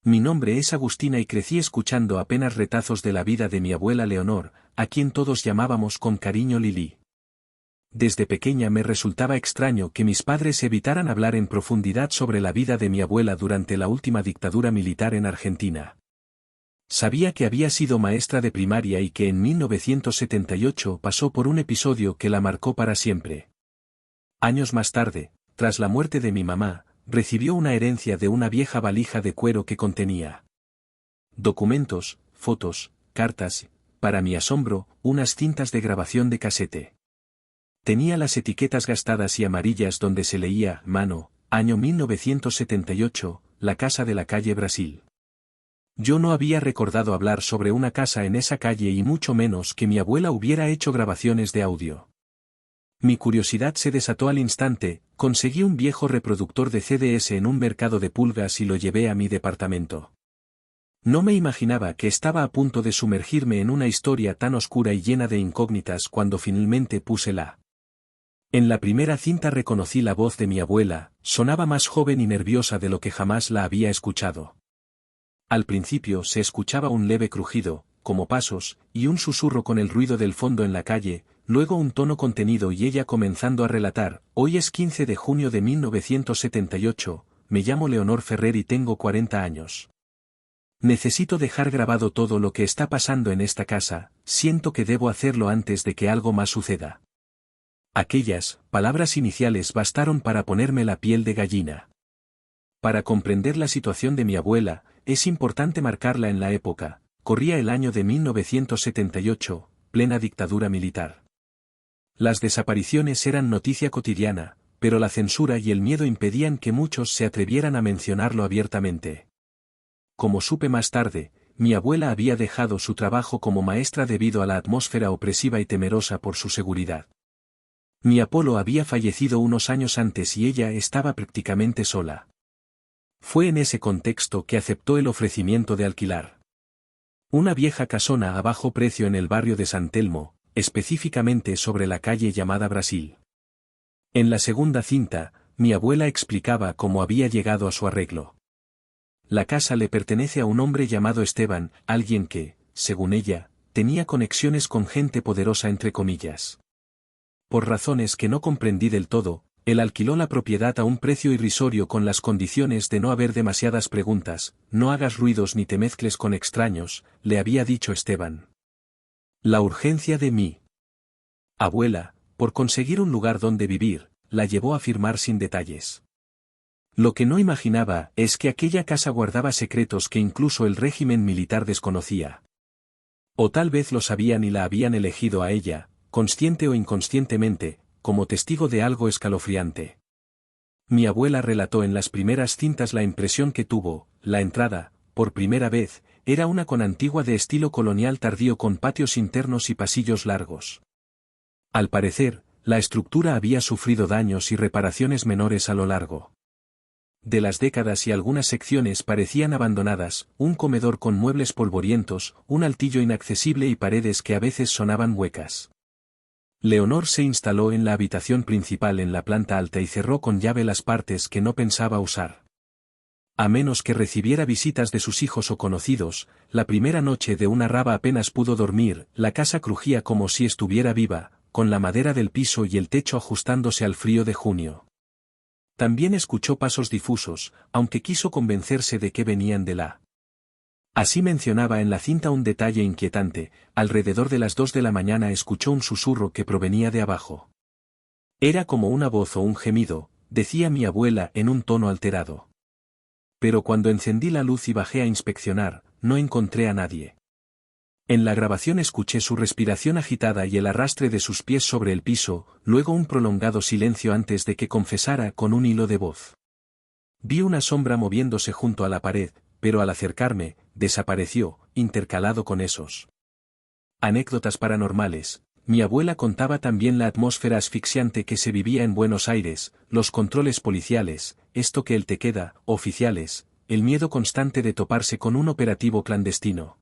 Mi nombre es Agustina y crecí escuchando apenas retazos de la vida de mi abuela Leonor, a quien todos llamábamos con cariño Lili. Desde pequeña me resultaba extraño que mis padres evitaran hablar en profundidad sobre la vida de mi abuela durante la última dictadura militar en Argentina. Sabía que había sido maestra de primaria y que en 1978 pasó por un episodio que la marcó para siempre. Años más tarde, tras la muerte de mi mamá, recibió una herencia de una vieja valija de cuero que contenía documentos, fotos, cartas, para mi asombro, unas cintas de grabación de casete. Tenía las etiquetas gastadas y amarillas donde se leía, mano, año 1978, la casa de la calle Brasil. Yo no había recordado hablar sobre una casa en esa calle y mucho menos que mi abuela hubiera hecho grabaciones de audio. Mi curiosidad se desató al instante, conseguí un viejo reproductor de CDs en un mercado de pulgas y lo llevé a mi departamento. No me imaginaba que estaba a punto de sumergirme en una historia tan oscura y llena de incógnitas cuando finalmente puse la. En la primera cinta reconocí la voz de mi abuela, sonaba más joven y nerviosa de lo que jamás la había escuchado. Al principio se escuchaba un leve crujido, como pasos, y un susurro con el ruido del fondo en la calle, luego un tono contenido y ella comenzando a relatar, hoy es 15 de junio de 1978, me llamo Leonor Ferrer y tengo 40 años. Necesito dejar grabado todo lo que está pasando en esta casa, siento que debo hacerlo antes de que algo más suceda. Aquellas palabras iniciales bastaron para ponerme la piel de gallina. Para comprender la situación de mi abuela, es importante marcarla en la época. Corría el año de 1978, plena dictadura militar. Las desapariciones eran noticia cotidiana, pero la censura y el miedo impedían que muchos se atrevieran a mencionarlo abiertamente. Como supe más tarde, mi abuela había dejado su trabajo como maestra debido a la atmósfera opresiva y temerosa por su seguridad. Mi Apolo había fallecido unos años antes y ella estaba prácticamente sola. Fue en ese contexto que aceptó el ofrecimiento de alquilar una vieja casona a bajo precio en el barrio de San Telmo, específicamente sobre la calle llamada Brasil. En la segunda cinta, mi abuela explicaba cómo había llegado a su arreglo. La casa le pertenece a un hombre llamado Esteban, alguien que, según ella, tenía conexiones con gente poderosa entre comillas. Por razones que no comprendí del todo, él alquiló la propiedad a un precio irrisorio con las condiciones de no haber demasiadas preguntas, no hagas ruidos ni te mezcles con extraños, le había dicho Esteban. La urgencia de mi abuela, por conseguir un lugar donde vivir, la llevó a firmar sin detalles. Lo que no imaginaba es que aquella casa guardaba secretos que incluso el régimen militar desconocía. O tal vez lo sabían y la habían elegido a ella, consciente o inconscientemente, como testigo de algo escalofriante. Mi abuela relató en las primeras cintas la impresión que tuvo, la entrada, por primera vez, era una con antigua de estilo colonial tardío con patios internos y pasillos largos. Al parecer, la estructura había sufrido daños y reparaciones menores a lo largo de las décadas y algunas secciones parecían abandonadas, un comedor con muebles polvorientos, un altillo inaccesible y paredes que a veces sonaban huecas. Leonor se instaló en la habitación principal en la planta alta y cerró con llave las partes que no pensaba usar. A menos que recibiera visitas de sus hijos o conocidos, la primera noche de una raba apenas pudo dormir, la casa crujía como si estuviera viva, con la madera del piso y el techo ajustándose al frío de junio. También escuchó pasos difusos, aunque quiso convencerse de que venían de la. Así mencionaba en la cinta un detalle inquietante, alrededor de las 2 de la mañana escuchó un susurro que provenía de abajo. Era como una voz o un gemido, decía mi abuela en un tono alterado. Pero cuando encendí la luz y bajé a inspeccionar, no encontré a nadie. En la grabación escuché su respiración agitada y el arrastre de sus pies sobre el piso, luego un prolongado silencio antes de que confesara con un hilo de voz. Vi una sombra moviéndose junto a la pared, pero al acercarme, desapareció, intercalado con esos anécdotas paranormales. Mi abuela contaba también la atmósfera asfixiante que se vivía en Buenos Aires, los controles policiales, esto que el te queda, oficiales, el miedo constante de toparse con un operativo clandestino.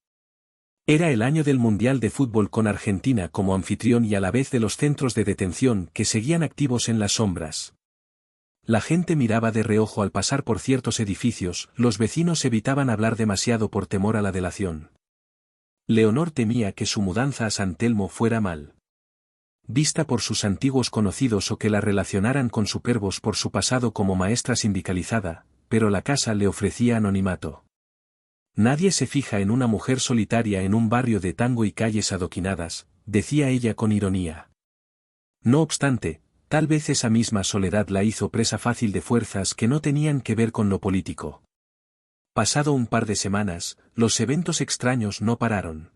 Era el año del Mundial de Fútbol con Argentina como anfitrión y a la vez de los centros de detención que seguían activos en las sombras. La gente miraba de reojo al pasar por ciertos edificios, los vecinos evitaban hablar demasiado por temor a la delación. Leonor temía que su mudanza a San Telmo fuera mal vista por sus antiguos conocidos o que la relacionaran con Superbos por su pasado como maestra sindicalizada, pero la casa le ofrecía anonimato. Nadie se fija en una mujer solitaria en un barrio de tango y calles adoquinadas, decía ella con ironía. No obstante, tal vez esa misma soledad la hizo presa fácil de fuerzas que no tenían que ver con lo político. Pasado un par de semanas, los eventos extraños no pararon.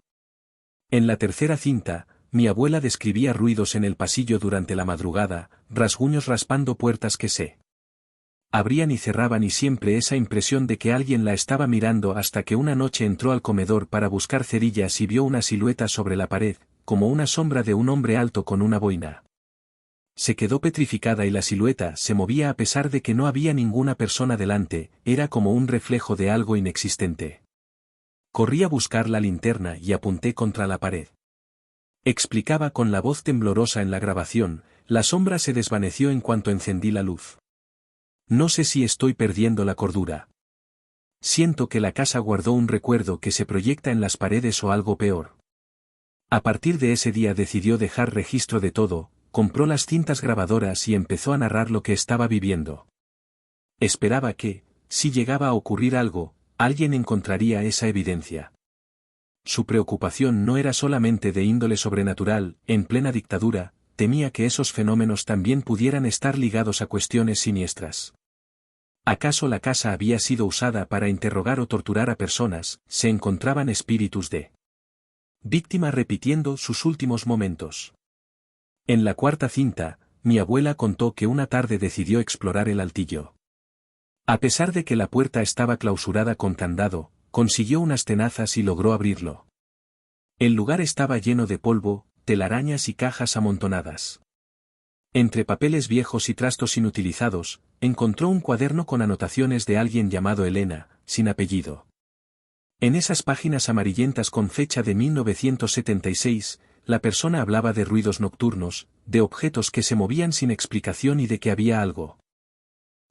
En la tercera cinta, mi abuela describía ruidos en el pasillo durante la madrugada, rasguños raspando puertas que se abrían y cerraban y siempre esa impresión de que alguien la estaba mirando hasta que una noche entró al comedor para buscar cerillas y vio una silueta sobre la pared, como una sombra de un hombre alto con una boina. Se quedó petrificada y la silueta se movía a pesar de que no había ninguna persona delante, era como un reflejo de algo inexistente. Corrí a buscar la linterna y apunté contra la pared. Explicaba con la voz temblorosa en la grabación, la sombra se desvaneció en cuanto encendí la luz. No sé si estoy perdiendo la cordura. Siento que la casa guardó un recuerdo que se proyecta en las paredes o algo peor. A partir de ese día decidió dejar registro de todo, compró las cintas grabadoras y empezó a narrar lo que estaba viviendo. Esperaba que, si llegaba a ocurrir algo, alguien encontraría esa evidencia. Su preocupación no era solamente de índole sobrenatural, en plena dictadura, temía que esos fenómenos también pudieran estar ligados a cuestiones siniestras. ¿Acaso la casa había sido usada para interrogar o torturar a personas? Se encontraban espíritus de víctima repitiendo sus últimos momentos. En la cuarta cinta, mi abuela contó que una tarde decidió explorar el altillo. A pesar de que la puerta estaba clausurada con candado, consiguió unas tenazas y logró abrirlo. El lugar estaba lleno de polvo, telarañas y cajas amontonadas. Entre papeles viejos y trastos inutilizados, encontró un cuaderno con anotaciones de alguien llamado Elena, sin apellido. En esas páginas amarillentas con fecha de 1976, la persona hablaba de ruidos nocturnos, de objetos que se movían sin explicación y de que había algo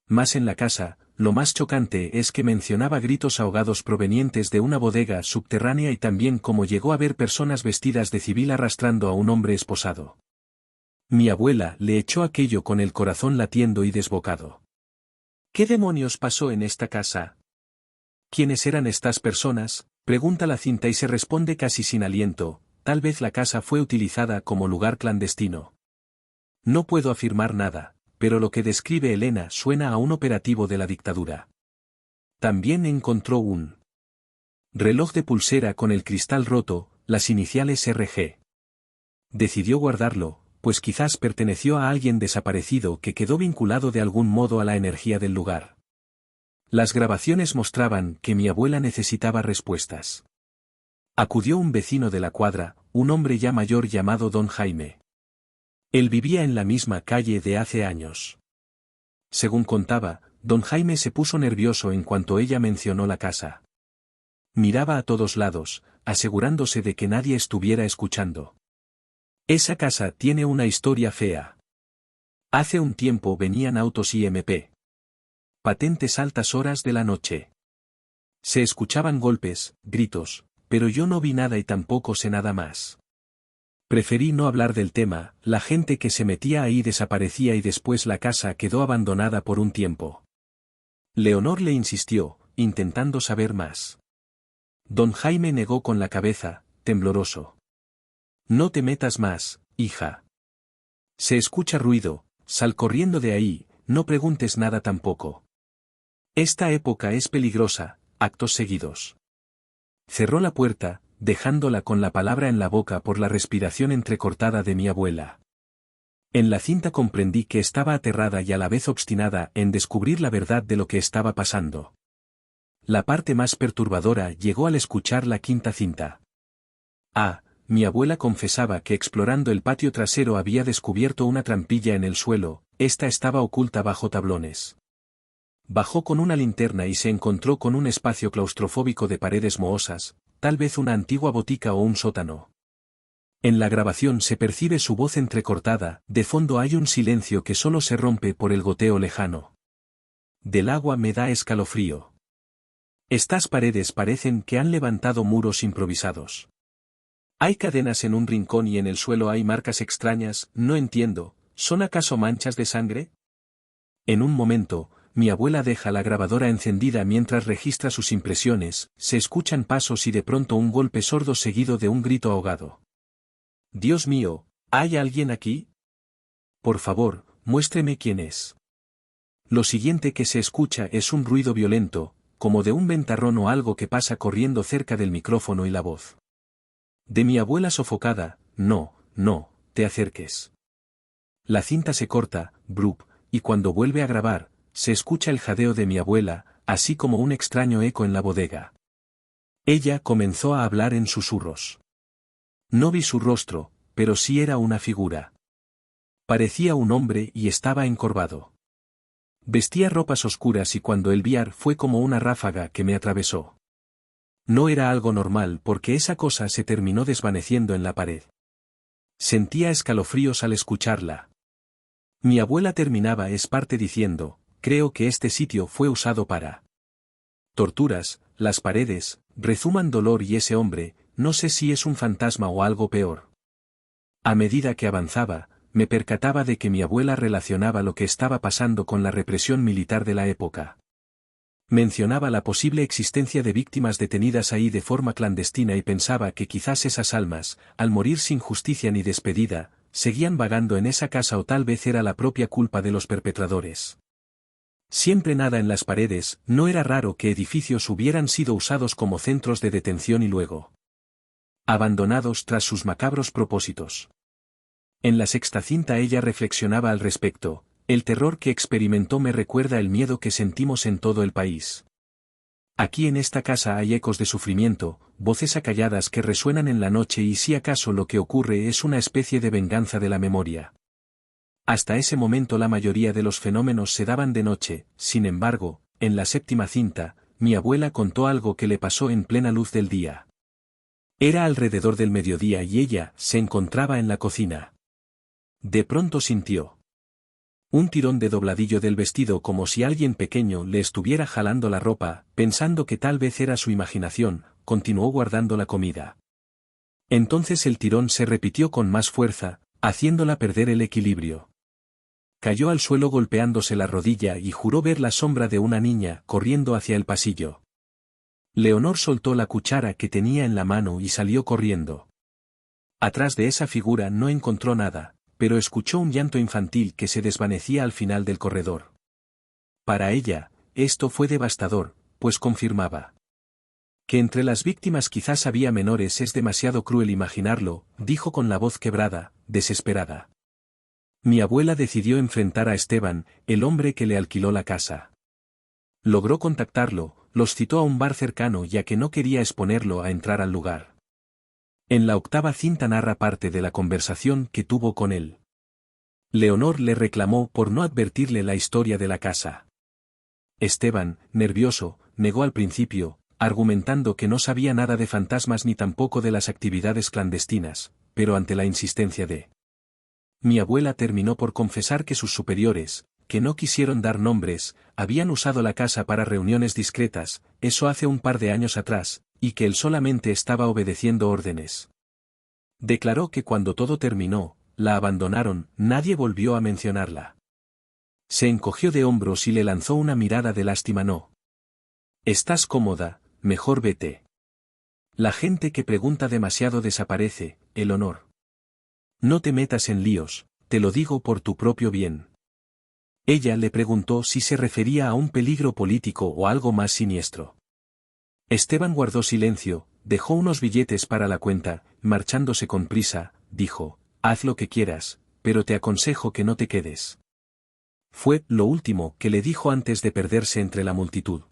más en la casa. Lo más chocante es que mencionaba gritos ahogados provenientes de una bodega subterránea y también cómo llegó a ver personas vestidas de civil arrastrando a un hombre esposado. Mi abuela le echó aquello con el corazón latiendo y desbocado. ¿Qué demonios pasó en esta casa? ¿Quiénes eran estas personas? Pregunta la cinta y se responde casi sin aliento, tal vez la casa fue utilizada como lugar clandestino. No puedo afirmar nada, pero lo que describe Elena suena a un operativo de la dictadura. También encontró un reloj de pulsera con el cristal roto, las iniciales RG. Decidió guardarlo, pues quizás perteneció a alguien desaparecido que quedó vinculado de algún modo a la energía del lugar. Las grabaciones mostraban que mi abuela necesitaba respuestas. Acudió un vecino de la cuadra, un hombre ya mayor llamado Don Jaime. Él vivía en la misma calle de hace años. Según contaba, Don Jaime se puso nervioso en cuanto ella mencionó la casa. Miraba a todos lados, asegurándose de que nadie estuviera escuchando. Esa casa tiene una historia fea. Hace un tiempo venían autos IMP. Patentes altas horas de la noche. Se escuchaban golpes, gritos, pero yo no vi nada y tampoco sé nada más. Preferí no hablar del tema, la gente que se metía ahí desaparecía y después la casa quedó abandonada por un tiempo. Leonor le insistió, intentando saber más. Don Jaime negó con la cabeza, tembloroso. No te metas más, hija. Se escucha ruido, sal corriendo de ahí, no preguntes nada tampoco. Esta época es peligrosa, actos seguidos. Cerró la puerta, dejándola con la palabra en la boca por la respiración entrecortada de mi abuela. En la cinta comprendí que estaba aterrada y a la vez obstinada en descubrir la verdad de lo que estaba pasando. La parte más perturbadora llegó al escuchar la quinta cinta. Mi abuela confesaba que explorando el patio trasero había descubierto una trampilla en el suelo, esta estaba oculta bajo tablones. Bajó con una linterna y se encontró con un espacio claustrofóbico de paredes mohosas, tal vez una antigua botica o un sótano. En la grabación se percibe su voz entrecortada, de fondo hay un silencio que solo se rompe por el goteo lejano. Del agua me da escalofrío. Estas paredes parecen que han levantado muros improvisados. Hay cadenas en un rincón y en el suelo hay marcas extrañas, no entiendo, ¿son acaso manchas de sangre? En un momento, mi abuela deja la grabadora encendida mientras registra sus impresiones, se escuchan pasos y de pronto un golpe sordo seguido de un grito ahogado. Dios mío, ¿hay alguien aquí? Por favor, muéstreme quién es. Lo siguiente que se escucha es un ruido violento, como de un ventarrón o algo que pasa corriendo cerca del micrófono y la voz. De mi abuela sofocada, no, no, te acerques. La cinta se corta, brup, y cuando vuelve a grabar, se escucha el jadeo de mi abuela, así como un extraño eco en la bodega. Ella comenzó a hablar en susurros. No vi su rostro, pero sí era una figura. Parecía un hombre y estaba encorvado. Vestía ropas oscuras y cuando el viar fue como una ráfaga que me atravesó. No era algo normal porque esa cosa se terminó desvaneciendo en la pared. Sentía escalofríos al escucharla. Mi abuela terminaba parte diciendo, creo que este sitio fue usado para torturas, las paredes, rezuman dolor y ese hombre, no sé si es un fantasma o algo peor. A medida que avanzaba, me percataba de que mi abuela relacionaba lo que estaba pasando con la represión militar de la época. Mencionaba la posible existencia de víctimas detenidas ahí de forma clandestina y pensaba que quizás esas almas, al morir sin justicia ni despedida, seguían vagando en esa casa o tal vez era la propia culpa de los perpetradores. Siempre nada en las paredes, no era raro que edificios hubieran sido usados como centros de detención y luego abandonados tras sus macabros propósitos. En la sexta cinta ella reflexionaba al respecto. El terror que experimentó me recuerda el miedo que sentimos en todo el país. Aquí en esta casa hay ecos de sufrimiento, voces acalladas que resuenan en la noche y si acaso lo que ocurre es una especie de venganza de la memoria. Hasta ese momento la mayoría de los fenómenos se daban de noche, sin embargo, en la séptima cinta, mi abuela contó algo que le pasó en plena luz del día. Era alrededor del mediodía y ella se encontraba en la cocina. De pronto sintió un tirón de dobladillo del vestido como si alguien pequeño le estuviera jalando la ropa, pensando que tal vez era su imaginación, continuó guardando la comida. Entonces el tirón se repitió con más fuerza, haciéndola perder el equilibrio. Cayó al suelo golpeándose la rodilla y juró ver la sombra de una niña corriendo hacia el pasillo. Leonor soltó la cuchara que tenía en la mano y salió corriendo. Atrás de esa figura no encontró nada, pero escuchó un llanto infantil que se desvanecía al final del corredor. Para ella, esto fue devastador, pues confirmaba que entre las víctimas quizás había menores. Es demasiado cruel imaginarlo, dijo con la voz quebrada, desesperada. Mi abuela decidió enfrentar a Esteban, el hombre que le alquiló la casa. Logró contactarlo, los citó a un bar cercano ya que no quería exponerlo a entrar al lugar. En la octava cinta narra parte de la conversación que tuvo con él. Leonor le reclamó por no advertirle la historia de la casa. Esteban, nervioso, negó al principio, argumentando que no sabía nada de fantasmas ni tampoco de las actividades clandestinas, pero ante la insistencia de mi abuela terminó por confesar que sus superiores, que no quisieron dar nombres, habían usado la casa para reuniones discretas, eso hace un par de años atrás, y que él solamente estaba obedeciendo órdenes. Declaró que cuando todo terminó, la abandonaron, nadie volvió a mencionarla. Se encogió de hombros y le lanzó una mirada de lástima. No. Estás cómoda, mejor vete. La gente que pregunta demasiado desaparece, el honor. No te metas en líos, te lo digo por tu propio bien. Ella le preguntó si se refería a un peligro político o algo más siniestro. Esteban guardó silencio, dejó unos billetes para la cuenta, marchándose con prisa, dijo, haz lo que quieras, pero te aconsejo que no te quedes. Fue lo último que le dijo antes de perderse entre la multitud.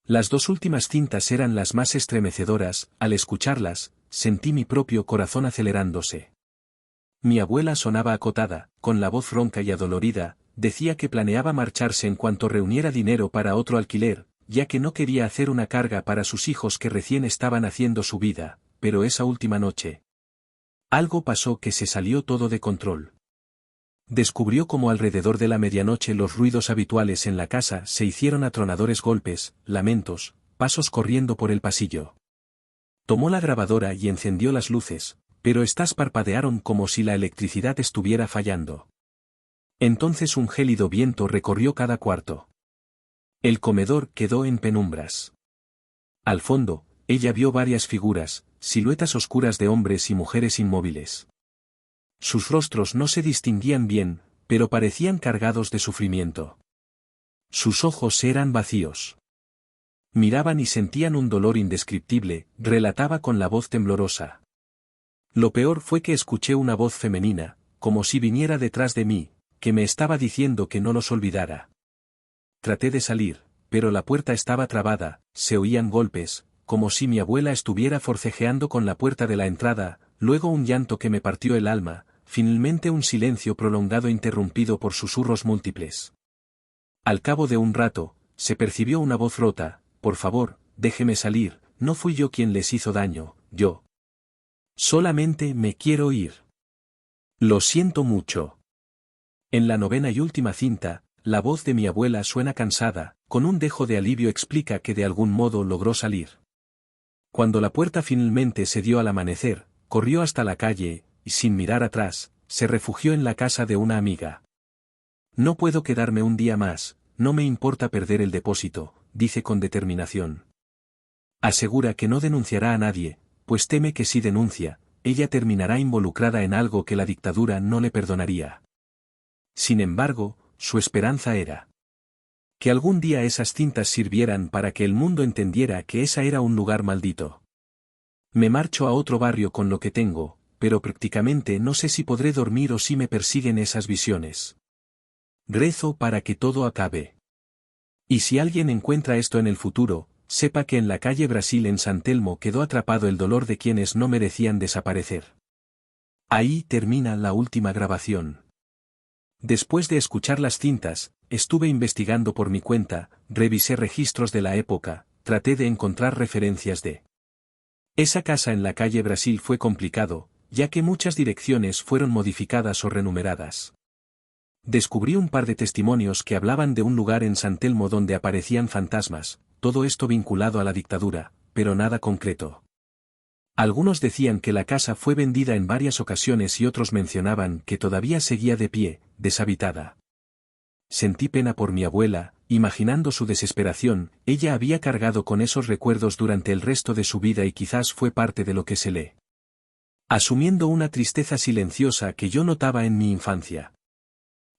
Las dos últimas cintas eran las más estremecedoras, al escucharlas, sentí mi propio corazón acelerándose. Mi abuela sonaba acotada, con la voz ronca y adolorida, decía que planeaba marcharse en cuanto reuniera dinero para otro alquiler, ya que no quería hacer una carga para sus hijos que recién estaban haciendo su vida, pero esa última noche. Algo pasó que se salió todo de control. Descubrió cómo alrededor de la medianoche los ruidos habituales en la casa se hicieron atronadores golpes, lamentos, pasos corriendo por el pasillo. Tomó la grabadora y encendió las luces, pero éstas parpadearon como si la electricidad estuviera fallando. Entonces un gélido viento recorrió cada cuarto. El comedor quedó en penumbras. Al fondo, ella vio varias figuras, siluetas oscuras de hombres y mujeres inmóviles. Sus rostros no se distinguían bien, pero parecían cargados de sufrimiento. Sus ojos eran vacíos. Miraban y sentían un dolor indescriptible, relataba con la voz temblorosa. Lo peor fue que escuché una voz femenina, como si viniera detrás de mí, que me estaba diciendo que no los olvidara. Traté de salir, pero la puerta estaba trabada, se oían golpes, como si mi abuela estuviera forcejeando con la puerta de la entrada, luego un llanto que me partió el alma, finalmente un silencio prolongado interrumpido por susurros múltiples. Al cabo de un rato, se percibió una voz rota: «Por favor, déjeme salir, no fui yo quien les hizo daño, yo. Solamente me quiero ir. Lo siento mucho». En la novena y última cinta, la voz de mi abuela suena cansada, con un dejo de alivio explica que de algún modo logró salir. Cuando la puerta finalmente se dio al amanecer, corrió hasta la calle, y sin mirar atrás, se refugió en la casa de una amiga. «No puedo quedarme un día más, no me importa perder el depósito», dice con determinación. Asegura que no denunciará a nadie, pues teme que si denuncia, ella terminará involucrada en algo que la dictadura no le perdonaría. Sin embargo, su esperanza era que algún día esas cintas sirvieran para que el mundo entendiera que esa era un lugar maldito. «Me marcho a otro barrio con lo que tengo, pero prácticamente no sé si podré dormir o si me persiguen esas visiones. Rezo para que todo acabe. Y si alguien encuentra esto en el futuro, sepa que en la calle Brasil en San Telmo quedó atrapado el dolor de quienes no merecían desaparecer». Ahí termina la última grabación. Después de escuchar las cintas, estuve investigando por mi cuenta, revisé registros de la época, traté de encontrar referencias de esa casa en la calle Brasil. Fue complicado, ya que muchas direcciones fueron modificadas o renumeradas. Descubrí un par de testimonios que hablaban de un lugar en San Telmo donde aparecían fantasmas, todo esto vinculado a la dictadura, pero nada concreto. Algunos decían que la casa fue vendida en varias ocasiones y otros mencionaban que todavía seguía de pie, deshabitada. Sentí pena por mi abuela, imaginando su desesperación. Ella había cargado con esos recuerdos durante el resto de su vida y quizás fue parte de lo que se le asumiendo una tristeza silenciosa que yo notaba en mi infancia.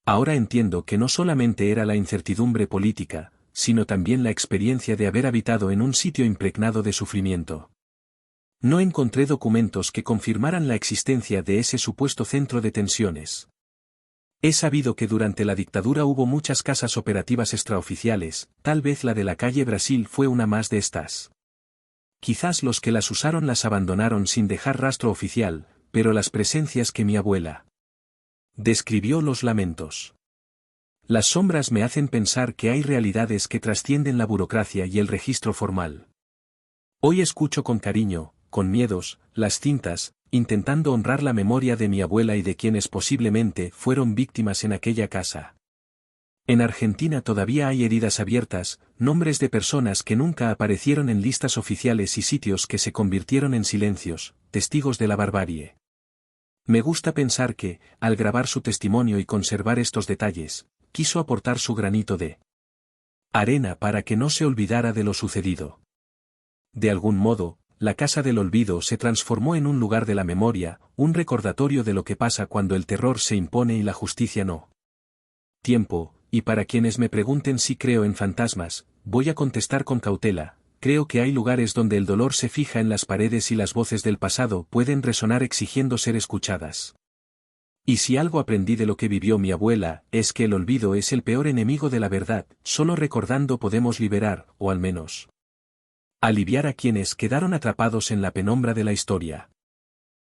Ahora entiendo que no solamente era la incertidumbre política, sino también la experiencia de haber habitado en un sitio impregnado de sufrimiento. No encontré documentos que confirmaran la existencia de ese supuesto centro de tensiones. He sabido que durante la dictadura hubo muchas casas operativas extraoficiales, tal vez la de la calle Brasil fue una más de estas. Quizás los que las usaron las abandonaron sin dejar rastro oficial, pero las presencias que mi abuela describió los lamentos. Las sombras me hacen pensar que hay realidades que trascienden la burocracia y el registro formal. Hoy escucho con cariño, con miedos, las cintas, intentando honrar la memoria de mi abuela y de quienes posiblemente fueron víctimas en aquella casa. En Argentina todavía hay heridas abiertas, nombres de personas que nunca aparecieron en listas oficiales y sitios que se convirtieron en silencios, testigos de la barbarie. Me gusta pensar que, al grabar su testimonio y conservar estos detalles, quiso aportar su granito de arena para que no se olvidara de lo sucedido. De algún modo, la Casa del Olvido se transformó en un lugar de la memoria, un recordatorio de lo que pasa cuando el terror se impone y la justicia no. Tiempo, y para quienes me pregunten si creo en fantasmas, voy a contestar con cautela: creo que hay lugares donde el dolor se fija en las paredes y las voces del pasado pueden resonar exigiendo ser escuchadas. Y si algo aprendí de lo que vivió mi abuela, es que el olvido es el peor enemigo de la verdad. Solo recordando podemos liberar, o al menos aliviar a quienes quedaron atrapados en la penumbra de la historia.